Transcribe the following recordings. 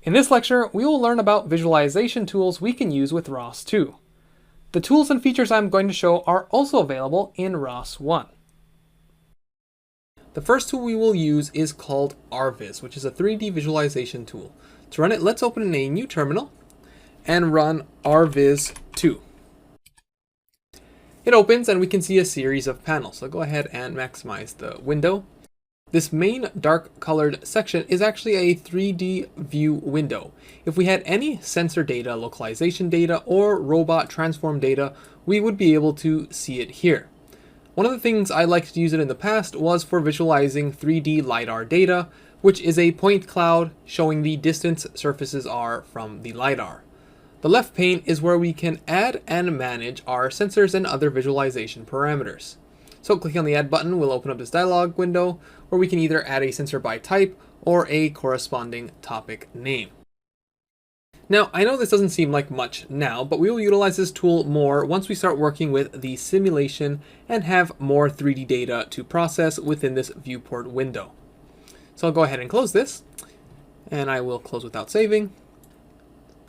In this lecture, we will learn about visualization tools we can use with ROS 2. The tools and features I'm going to show are also available in ROS 1. The first tool we will use is called RViz, which is a 3D visualization tool. To run it, let's open a new terminal and run RViz 2. It opens and we can see a series of panels, so go ahead and maximize the window. This main dark colored section is actually a 3D view window. If we had any sensor data, localization data, or robot transform data, we would be able to see it here. One of the things I liked to use it in the past was for visualizing 3D LiDAR data, which is a point cloud showing the distance surfaces are from the LiDAR. The left pane is where we can add and manage our sensors and other visualization parameters. So clicking on the add button will open up this dialog window where we can either add a sensor by type or a corresponding topic name. Now, I know this doesn't seem like much now, but we will utilize this tool more once we start working with the simulation and have more 3D data to process within this viewport window. So I'll go ahead and close this, and I will close without saving.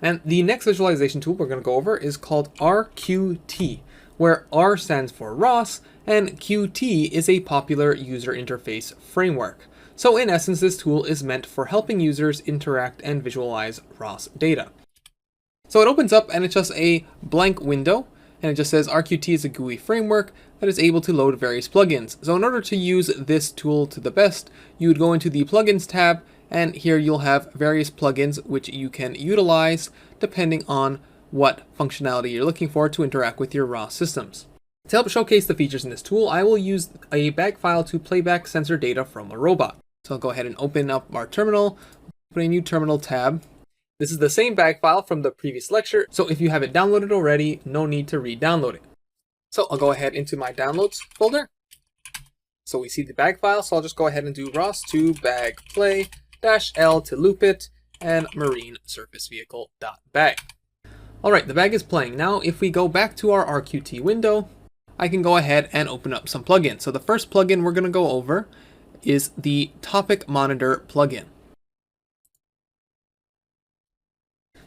And the next visualization tool we're going to go over is called RQT, where R stands for ROS and Qt is a popular user interface framework. So in essence, this tool is meant for helping users interact and visualize ROS data. So it opens up and it's just a blank window, and it just says RQT is a GUI framework that is able to load various plugins. So in order to use this tool to the best, you would go into the plugins tab, and here you'll have various plugins which you can utilize depending on what functionality you're looking for to interact with your ROS systems. To help showcase the features in this tool, I will use a bag file to playback sensor data from a robot. So I'll go ahead and open up our terminal, open a new terminal tab. This is the same bag file from the previous lecture, so if you have it downloaded already, no need to re-download it. So I'll go ahead into my downloads folder. So we see the bag file, so I'll just go ahead and do ROS2 bag play -L to loop it and marine surface vehicle.bag. Alright, the bag is playing. Now if we go back to our RQT window, I can go ahead and open up some plugins. So the first plugin we're going to go over is the Topic Monitor plugin.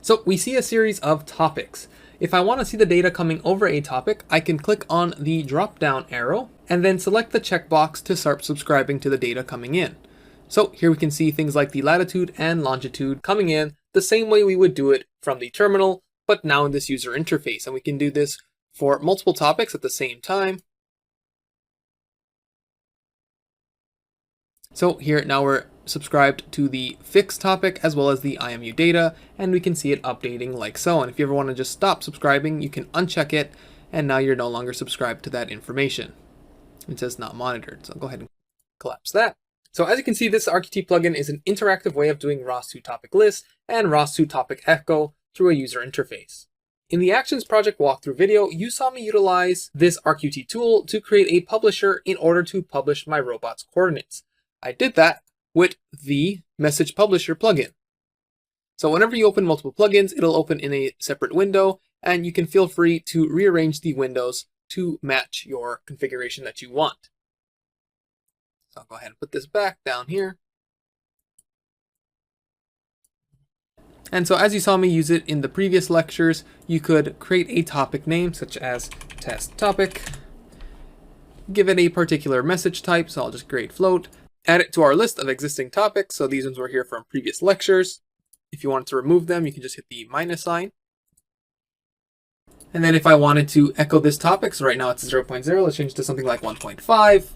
So we see a series of topics. If I want to see the data coming over a topic, I can click on the drop down arrow and then select the checkbox to start subscribing to the data coming in. So here we can see things like the latitude and longitude coming in the same way we would do it from the terminal, but now in this user interface. And we can do this for multiple topics at the same time. So here now we're subscribed to the fixed topic as well as the IMU data, and we can see it updating like so. And if you ever want to just stop subscribing, you can uncheck it, and now you're no longer subscribed to that information. It says not monitored. So I'll go ahead and collapse that. So as you can see, this RQT plugin is an interactive way of doing ROS2 topic list and ROS2 topic echo through a user interface. In the Actions project walkthrough video, you saw me utilize this RQT tool to create a publisher in order to publish my robot's coordinates. I did that with the Message Publisher plugin. So whenever you open multiple plugins, it'll open in a separate window, and you can feel free to rearrange the windows to match your configuration that you want. So I'll go ahead and put this back down here. And so as you saw me use it in the previous lectures, you could create a topic name such as test topic, give it a particular message type, so I'll just create float, add it to our list of existing topics, so these ones were here from previous lectures. If you wanted to remove them, you can just hit the minus sign. And then if I wanted to echo this topic, so right now it's 0.0, let's change to something like 1.5.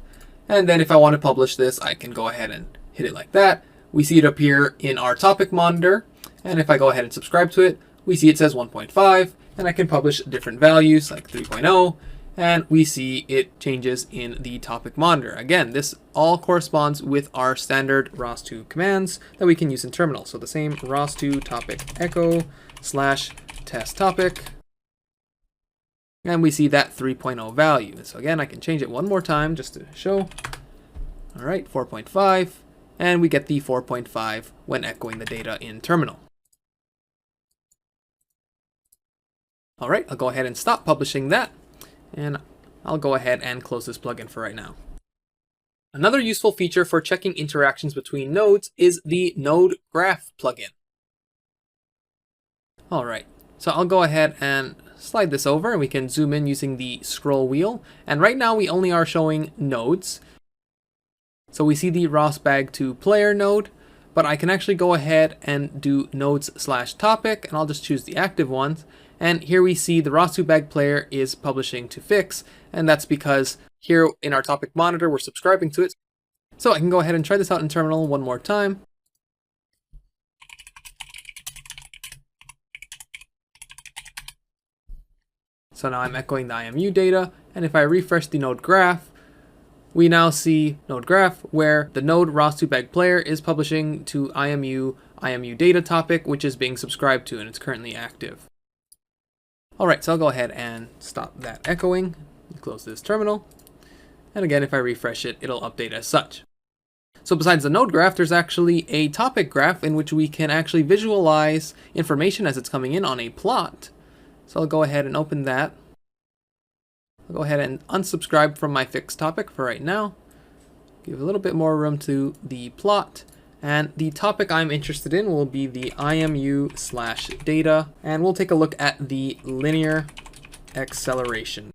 And then if I want to publish this, I can go ahead and hit it like that. We see it appear in our topic monitor. And if I go ahead and subscribe to it, we see it says 1.5, and I can publish different values like 3.0, and we see it changes in the topic monitor. Again, this all corresponds with our standard ROS2 commands that we can use in terminal. So the same ROS2 topic echo / test topic, and we see that 3.0 value. So again, I can change it one more time just to show. All right, 4.5, and we get the 4.5 when echoing the data in terminal. All right, I'll go ahead and stop publishing that, and I'll go ahead and close this plugin for right now. Another useful feature for checking interactions between nodes is the Node Graph plugin. Alright, so I'll go ahead and slide this over and we can zoom in using the scroll wheel. And right now we only are showing nodes. So we see the ROS_bag2 player node, but I can actually go ahead and do nodes/topic, and I'll just choose the active ones. And here we see the ROS2bag player is publishing to Fix, and that's because here in our topic monitor we're subscribing to it. So I can go ahead and try this out in terminal one more time. So now I'm echoing the IMU data, and if I refresh the node graph, we now see node graph where the node ROS2bag player is publishing to IMU data topic, which is being subscribed to and it's currently active. Alright, so I'll go ahead and stop that echoing, close this terminal, and again if I refresh it, it'll update as such. So besides the node graph, there's actually a topic graph in which we can actually visualize information as it's coming in on a plot. So I'll go ahead and open that. I'll go ahead and unsubscribe from my fixed topic for right now. Give a little bit more room to the plot. And the topic I'm interested in will be the IMU/data. And we'll take a look at the linear acceleration.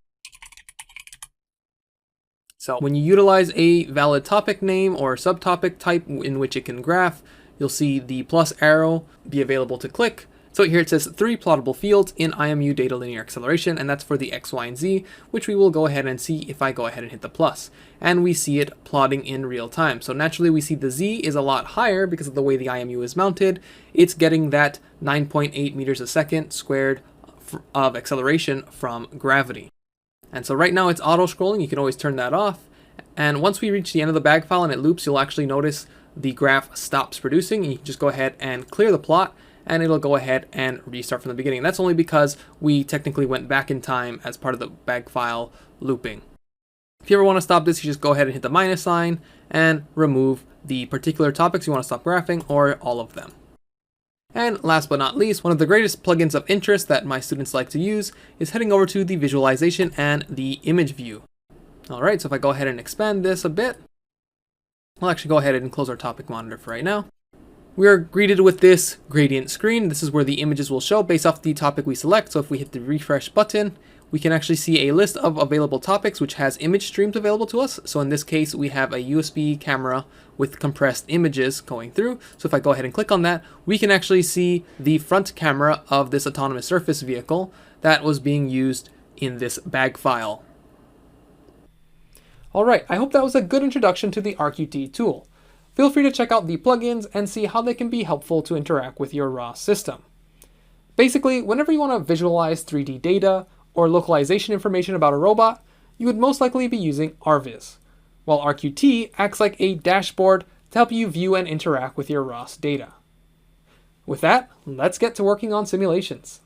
So when you utilize a valid topic name or subtopic type in which it can graph, you'll see the plus arrow be available to click. So here it says 3 plottable fields in IMU data linear acceleration, and that's for the X, Y, and Z, which we will go ahead and see if I go ahead and hit the plus. And we see it plotting in real time. So naturally we see the Z is a lot higher because of the way the IMU is mounted. It's getting that 9.8 meters a second squared of acceleration from gravity. And so right now it's auto scrolling, you can always turn that off. And once we reach the end of the bag file and it loops, you'll actually notice the graph stops producing, and you can just go ahead and clear the plot, and it'll go ahead and restart from the beginning. That's only because we technically went back in time as part of the bag file looping. If you ever want to stop this, you just go ahead and hit the minus sign and remove the particular topics you want to stop graphing, or all of them. And last but not least, one of the greatest plugins of interest that my students like to use is heading over to the visualization and the image view. Alright, so if I go ahead and expand this a bit, I'll actually go ahead and close our topic monitor for right now. We are greeted with this gradient screen. This is where the images will show based off the topic we select. So if we hit the refresh button, we can actually see a list of available topics which has image streams available to us. So in this case, we have a USB camera with compressed images going through. So if I go ahead and click on that, we can actually see the front camera of this autonomous surface vehicle that was being used in this bag file. Alright, I hope that was a good introduction to the RQT tool. Feel free to check out the plugins and see how they can be helpful to interact with your ROS system. Basically, whenever you want to visualize 3D data or localization information about a robot, you would most likely be using RViz, while RQT acts like a dashboard to help you view and interact with your ROS data. With that, let's get to working on simulations.